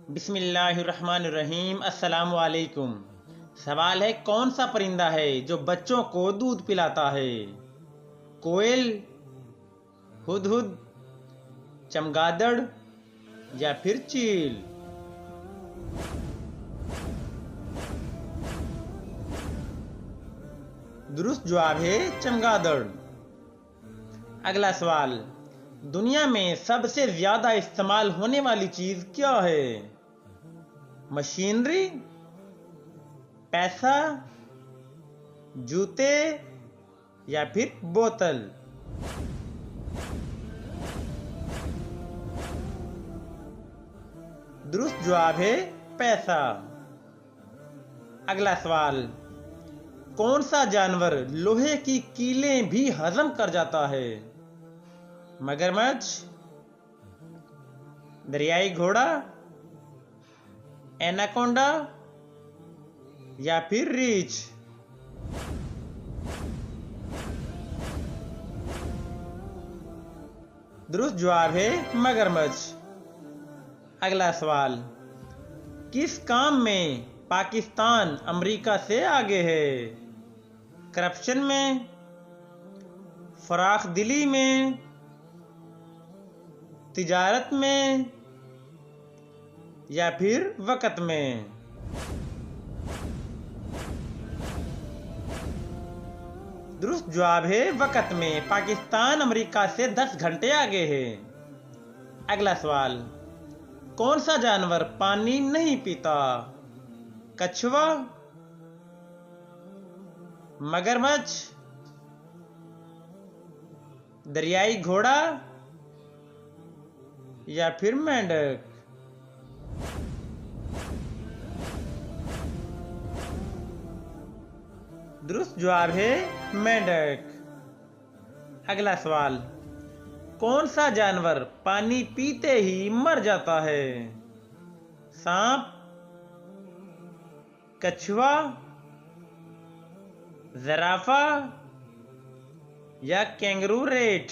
बिस्मिल्लाहिर्रहमानिर्रहीम। अस्सलाम वालेकुम। सवाल है, कौन सा परिंदा है जो बच्चों को दूध पिलाता है? कोयल, हुदहुद, चमगादड़ या फिर चील? दुरुस्त जवाब है चमगादड़। अगला सवाल, दुनिया में सबसे ज्यादा इस्तेमाल होने वाली चीज क्या है? मशीनरी, पैसा, जूते या फिर बोतल? दुरुस्त जवाब है पैसा। अगला सवाल, कौन सा जानवर लोहे की कीलें भी हजम कर जाता है? मगरमच्छ, दरियाई घोड़ा, एनाकोंडा या फिर रीछ? दुरुस्त जवाब है मगरमच्छ। अगला सवाल, किस काम में पाकिस्तान अमेरिका से आगे है? करप्शन में, फराख दिली में, तिजारत में या फिर वक़्त में? दुरुस्त जवाब है वक़्त में। पाकिस्तान अमेरिका से 10 घंटे आगे है। अगला सवाल, कौन सा जानवर पानी नहीं पीता? कछुआ, मगरमच्छ, दरियाई घोड़ा या फिर मेंढक? दुरुस्त जवाब है मेंढक। अगला सवाल, कौन सा जानवर पानी पीते ही मर जाता है? सांप, कछुआ, ज़राफ़ा या कैंगरू रेट?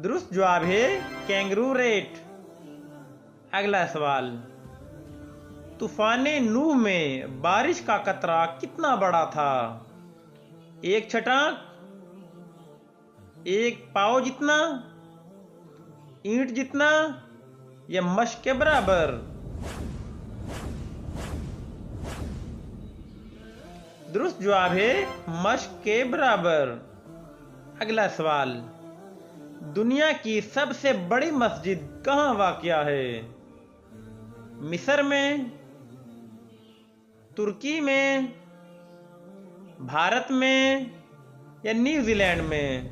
दुरुस्त जवाब है कैंगरू रेट। अगला सवाल, तूफाने नूह में बारिश का कतरा कितना बड़ा था? 1 छटाक, 1 पाव जितना, ईंट जितना या मशक के बराबर? दुरुस्त जवाब है मशक के बराबर। अगला सवाल, दुनिया की सबसे बड़ी मस्जिद कहाँ वाक़या है? मिस्र में, तुर्की में, भारत में या न्यूजीलैंड में?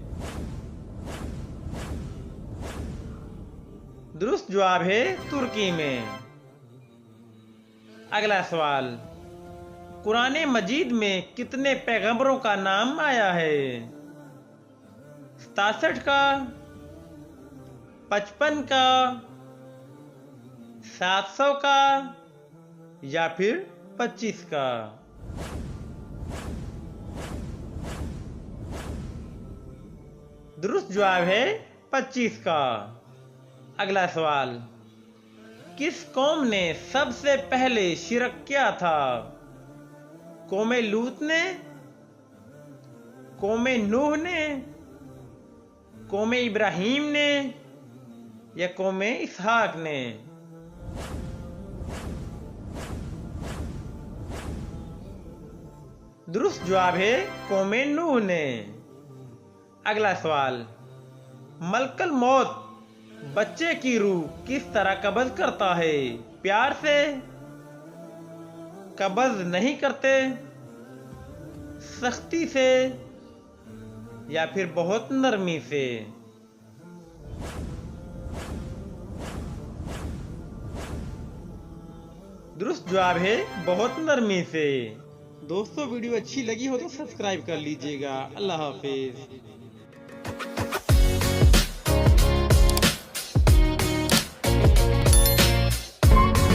दुरुस्त जवाब है तुर्की में। अगला सवाल, कुरान मजीद में कितने पैगंबरों का नाम आया है? 67 का, 55 का, 700 का या फिर 25 का? दुरुस्त जवाब है 25 का। अगला सवाल, किस कौम ने सबसे पहले शिरक किया था? कौमे लूत ने, कौमे नूह ने, कौमे इब्राहिम ने या कौमे इसहाक ने? दुरुस्त जवाब है कौमे नूह ने। अगला सवाल, मलकल मौत बच्चे की रूह किस तरह कब्ज करता है? प्यार से, कब्ज नहीं करते, सख्ती से या फिर बहुत नरमी से? दुरुस्त जवाब है बहुत नरमी से। दोस्तों, वीडियो अच्छी लगी हो तो सब्सक्राइब कर लीजिएगा। अल्लाह हाफिज।